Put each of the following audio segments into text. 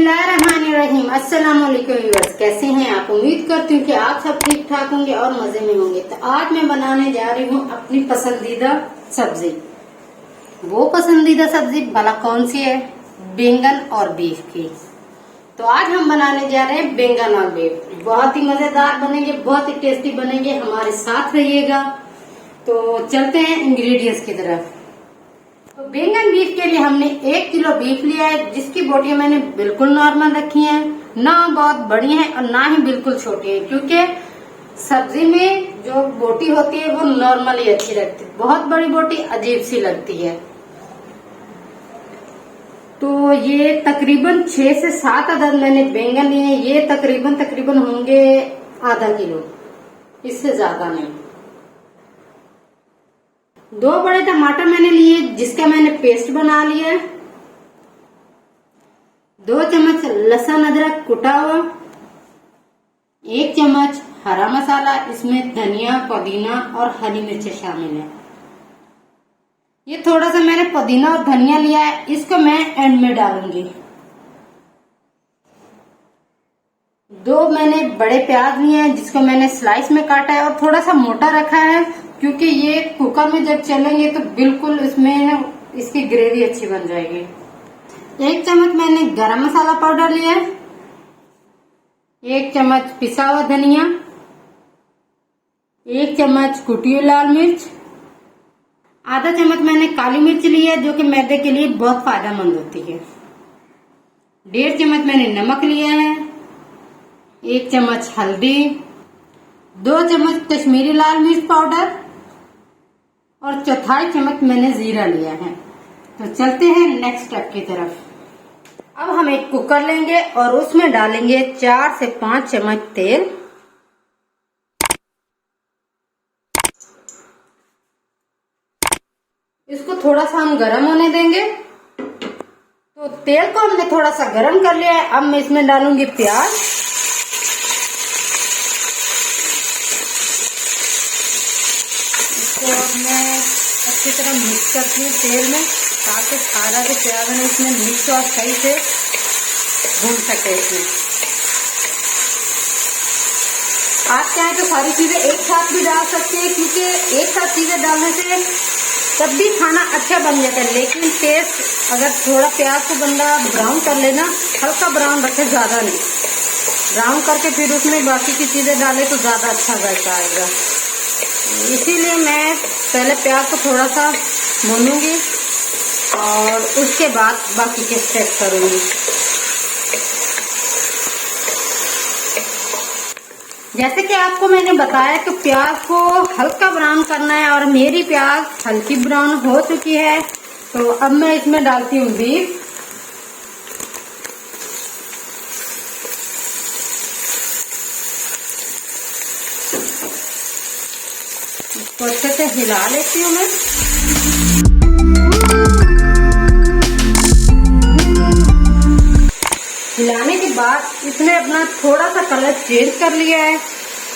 बिस्मिल्लाहिर्रहमानिर्रहीम। अस्सलाम वालेकुम व्यूअर्स, कैसे हैं आप? उम्मीद करती हूँ कि आप सब ठीक ठाक होंगे और मजे में होंगे। तो आज मैं बनाने जा रही हूँ अपनी पसंदीदा सब्जी। वो पसंदीदा सब्जी भला कौन सी है? बैंगन और बीफ की। तो आज हम बनाने जा रहे हैं बैंगन और बीफ। बहुत ही मजेदार बनेंगे, बहुत ही टेस्टी बनेंगे। हमारे साथ रहिएगा। तो चलते हैं इंग्रेडिएंट्स की तरफ। तो बैंगन बीफ के लिए हमने 1 किलो बीफ लिया है, जिसकी बोटियां मैंने बिल्कुल नॉर्मल रखी हैं, ना बहुत बड़ी हैं और ना ही बिल्कुल छोटी है, क्योंकि सब्जी में जो बोटी होती है वो नॉर्मल ही अच्छी लगती है। बहुत बड़ी बोटी अजीब सी लगती है। तो ये तकरीबन 6 से 7 अदद मैंने बैंगन लिए। ये तकरीबन होंगे आधा किलो, इससे ज्यादा नहीं। 2 बड़े टमाटर मैंने लिए, जिसका मैंने पेस्ट बना लिया है। 2 चम्मच लहसुन अदरक कुटा हुआ, 1 चम्मच हरा मसाला, इसमें धनिया पुदीना और हरी मिर्च शामिल है। ये थोड़ा सा मैंने पुदीना और धनिया लिया है, इसको मैं एंड में डालूंगी। 2 मैंने बड़े प्याज लिए हैं, जिसको मैंने स्लाइस में काटा है और थोड़ा सा मोटा रखा है, क्योंकि ये कुकर में जब चलेंगे तो बिल्कुल इसमें इसकी ग्रेवी अच्छी बन जाएगी। 1 चम्मच मैंने गरम मसाला पाउडर लिया है, 1 चम्मच पिसा हुआ धनिया, 1 चम्मच कुटी हुई लाल मिर्च, आधा चम्मच मैंने काली मिर्च ली है, जो कि मैदे के लिए बहुत फायदेमंद होती है। 1.5 चम्मच मैंने नमक लिया है, 1 चम्मच हल्दी, 2 चम्मच कश्मीरी लाल मिर्च पाउडर और 1/4 चम्मच मैंने जीरा लिया है। तो चलते हैं नेक्स्ट स्टेप की तरफ। अब हम एक कुकर लेंगे और उसमें डालेंगे 4 से 5 चम्मच तेल। इसको थोड़ा सा हम गरम होने देंगे। तो तेल को हमने थोड़ा सा गरम कर लिया है। अब मैं इसमें डालूंगी प्याज। इसको मैं अच्छी तरह मिक्स करती हूँ तेल में, ताकि सारा जो प्याज है इसमें मिक्स और सही से भून सके। इसमें आप चाहे तो सारी चीजें एक साथ भी डाल सकते हैं, क्योंकि एक साथ चीजें डालने से तब भी खाना अच्छा बन जाता है। लेकिन टेस्ट अगर थोड़ा प्याज को बंदा ब्राउन कर लेना, हल्का ब्राउन रखे, ज्यादा नहीं ब्राउन करके फिर उसमें बाकी की चीजें डाले तो ज्यादा अच्छा जायका आएगा। इसीलिए मैं पहले प्याज को थोड़ा सा भूनूंगी और उसके बाद बाकी के स्टेप करूंगी। जैसे कि आपको मैंने बताया कि प्याज को हल्का ब्राउन करना है, और मेरी प्याज हल्की ब्राउन हो चुकी है। तो अब मैं इसमें डालती हूँ बीफ। इसको अच्छे से हिला लेती हूँ मैं। हिलाने के बाद इसने अपना थोड़ा सा कलर चेंज कर लिया है।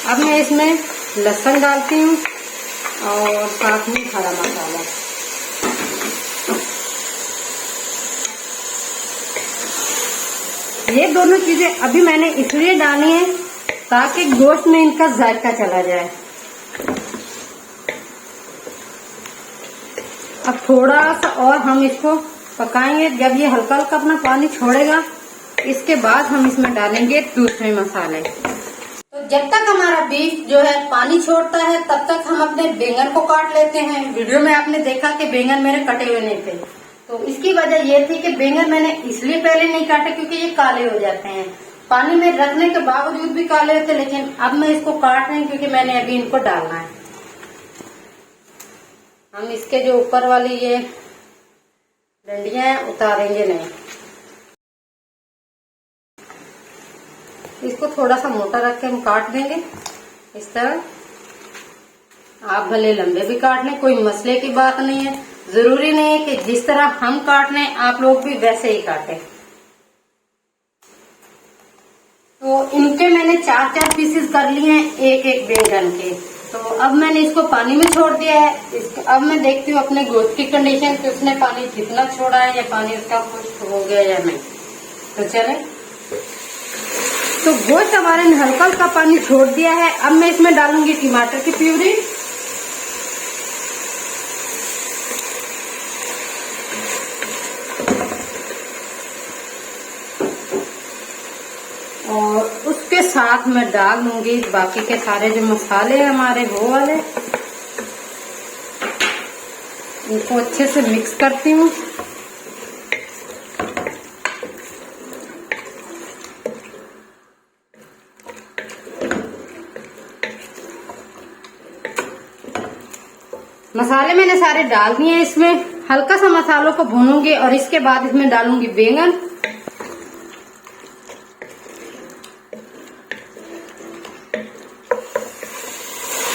अब मैं इसमें लहसुन डालती हूँ और साथ में हरा मसाला। ये दोनों चीजें अभी मैंने इसलिए डाली है ताकि गोश्त में इनका जायका चला जाए। अब थोड़ा सा और हम इसको पकाएंगे। जब ये हल्का हल्का अपना पानी छोड़ेगा, इसके बाद हम इसमें डालेंगे दूसरे मसाले। तो जब तक हमारा बीफ जो है पानी छोड़ता है, तब तक हम अपने बैंगन को काट लेते हैं। वीडियो में आपने देखा कि बैंगन मेरे कटे हुए नहीं थे, तो इसकी वजह ये थी कि बैंगन मैंने इसलिए पहले नहीं काटे क्योंकि ये काले हो जाते हैं। पानी में रखने के बावजूद भी काले होते, लेकिन अब मैं इसको काट रही हूँ क्योंकि मैंने अभी इनको डालना है। हम इसके जो ऊपर वाली ये डंडियां हैं उतारेंगे नहीं। इसको थोड़ा सा मोटा रख के हम काट देंगे इस तरह। आप भले लंबे भी काट लें, कोई मसले की बात नहीं है। जरूरी नहीं है कि जिस तरह हम काट लें आप लोग भी वैसे ही काटें। तो इनके मैंने 4-4 पीसेस कर लिए हैं एक एक बैंगन के। तो अब मैंने इसको पानी में छोड़ दिया है। अब मैं देखती हूँ अपने गोश्त की कंडीशन कि उसने पानी कितना छोड़ा है या पानी उसका खुश्क हो गया या नहीं। तो चले तो गोश्त हमारे ने हल्का हल्का पानी छोड़ दिया है। अब मैं इसमें डालूंगी टमाटर की प्यूरी, और उसके साथ मैं डाल दूंगी बाकी के सारे जो मसाले हैं हमारे वो वाले। इनको अच्छे से मिक्स करती हूँ। मसाले मैंने सारे डाल दिए हैं इसमें। हल्का सा मसालों को भूनूंगी और इसके बाद इसमें डालूंगी बैंगन।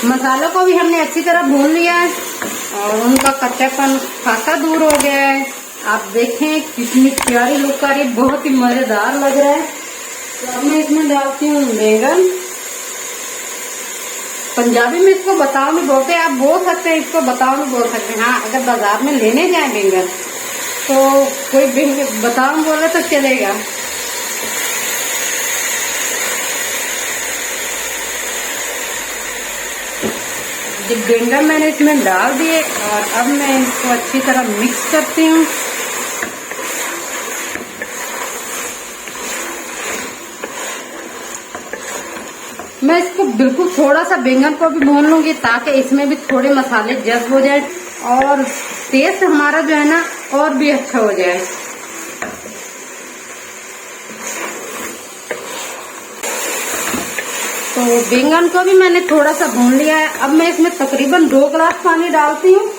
मसालों को भी हमने अच्छी तरह भून लिया है और उनका कच्चापन खासा दूर हो गया है। आप देखें कितनी प्यारी लुक आ रही है, बहुत ही मजेदार लग रहा है। तो अब मैं इसमें डालती हूँ बैंगन। पंजाबी में इसको बताओ नहीं बोलते, आप बोल सकते हैं, इसको बताओ नहीं बोल सकते। हाँ, अगर बाजार में लेने जाए बैंगन तो कोई बताओ बोले तो चलेगा। जब बैंगन मैंने इसमें डाल दिए और अब मैं इसको अच्छी तरह मिक्स करती हूँ। मैं इसको बिल्कुल थोड़ा सा बैंगन को भी भून लूंगी ताकि इसमें भी थोड़े मसाले जज्ब हो जाए और टेस्ट हमारा जो है ना और भी अच्छा हो जाए। तो बैंगन को भी मैंने थोड़ा सा भून लिया है। अब मैं इसमें तकरीबन 2 गिलास पानी डालती हूँ।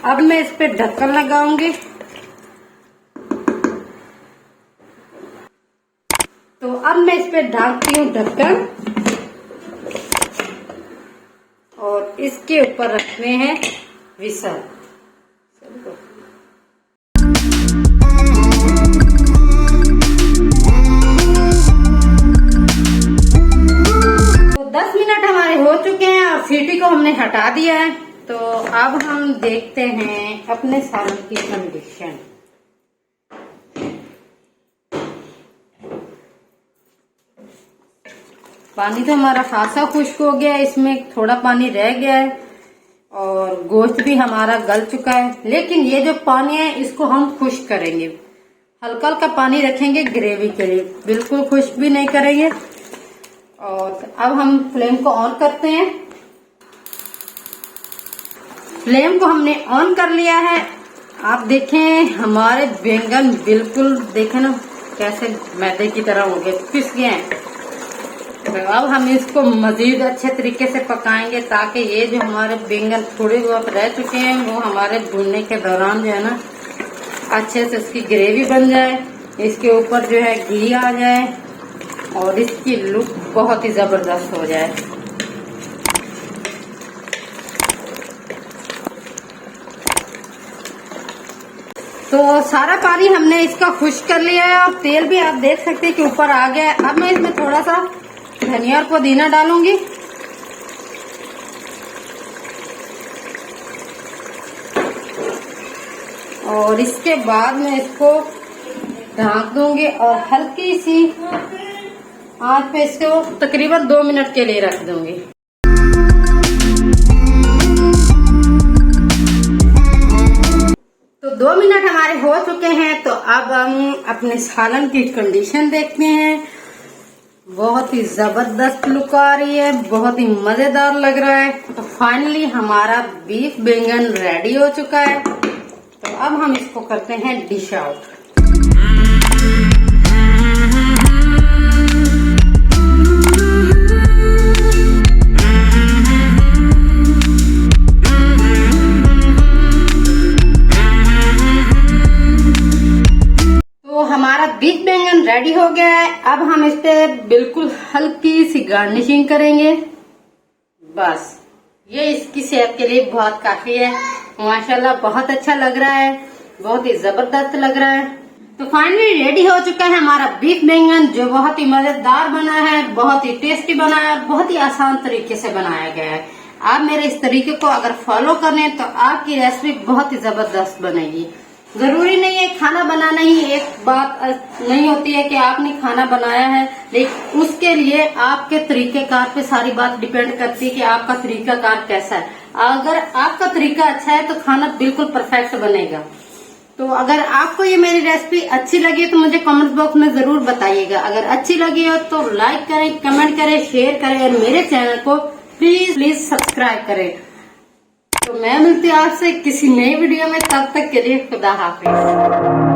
अब मैं इस पे ढक्कन लगाऊंगी। तो अब मैं इस पे ढकती हूँ ढक्कन और इसके ऊपर रखते हैं विसल। तो 10 मिनट हमारे हो चुके हैं और सीटी को हमने हटा दिया है। तो अब हम देखते हैं अपने सालन की कंडीशन। पानी तो हमारा खासा खुश्क हो गया है, इसमें थोड़ा पानी रह गया है और गोश्त भी हमारा गल चुका है। लेकिन ये जो पानी है इसको हम खुश्क करेंगे, हल्का हल्का पानी रखेंगे ग्रेवी के लिए, बिल्कुल खुश्क भी नहीं करेंगे। और अब हम फ्लेम को ऑन करते हैं। फ्लेम को हमने ऑन कर लिया है। आप देखें हमारे बैंगन बिल्कुल देखें ना कैसे मैदे की तरह हो गए, पिस गए हैं। तो अब हम इसको मजीद अच्छे तरीके से पकाएंगे ताकि ये जो हमारे बैंगन थोड़े बहुत रह चुके हैं वो हमारे भूनने के दौरान जो है ना अच्छे से इसकी ग्रेवी बन जाए, इसके ऊपर जो है घी आ जाए और इसकी लुक बहुत ही जबरदस्त हो जाए। तो सारा पानी हमने इसका खुश्क कर लिया है और तेल भी आप देख सकते हैं कि ऊपर आ गया है। अब मैं इसमें थोड़ा सा धनिया और पुदीना डालूंगी। और इसके बाद मैं इसको ढक दूंगी और हल्की सी आंच पे इसको तकरीबन 2 मिनट के लिए रख दूंगी। तो 2 मिनट हमारे हो चुके हैं। तो अब हम अपने सालन की कंडीशन देखते हैं। बहुत ही जबरदस्त लुक आ रही है, बहुत ही मजेदार लग रहा है। तो फाइनली हमारा बीफ बैंगन रेडी हो चुका है। तो अब हम इसको करते हैं डिश आउट। हमारा बीफ बैंगन रेडी हो गया है। अब हम इस पे बिल्कुल हल्की सी गार्निशिंग करेंगे। बस ये इसकी सेहत के लिए बहुत काफी है। माशाल्लाह बहुत अच्छा लग रहा है, बहुत ही जबरदस्त लग रहा है। तो फाइनली रेडी हो चुका है हमारा बीफ बैंगन, जो बहुत ही मजेदार बना है, बहुत ही टेस्टी बना है, बहुत ही आसान तरीके से बनाया गया है। आप मेरे इस तरीके को अगर फॉलो करें तो आपकी रेसिपी बहुत ही जबरदस्त बनेगी। जरूरी नहीं है खाना बनाना ही एक बात नहीं होती है कि आपने खाना बनाया है, लेकिन उसके लिए आपके तरीकेकार पे सारी बात डिपेंड करती है कि आपका तरीकाकार कैसा है। अगर आपका तरीका अच्छा है तो खाना बिल्कुल परफेक्ट बनेगा। तो अगर आपको ये मेरी रेसिपी अच्छी लगी तो मुझे कमेंट बॉक्स में जरूर बताइएगा। अगर अच्छी लगी हो तो लाइक करें, कमेंट करें, शेयर करें और मेरे चैनल को प्लीज सब्सक्राइब करें। तो मैं मिलती हूँ आपसे किसी नई वीडियो में, तब तक के लिए खुदा हाफिज।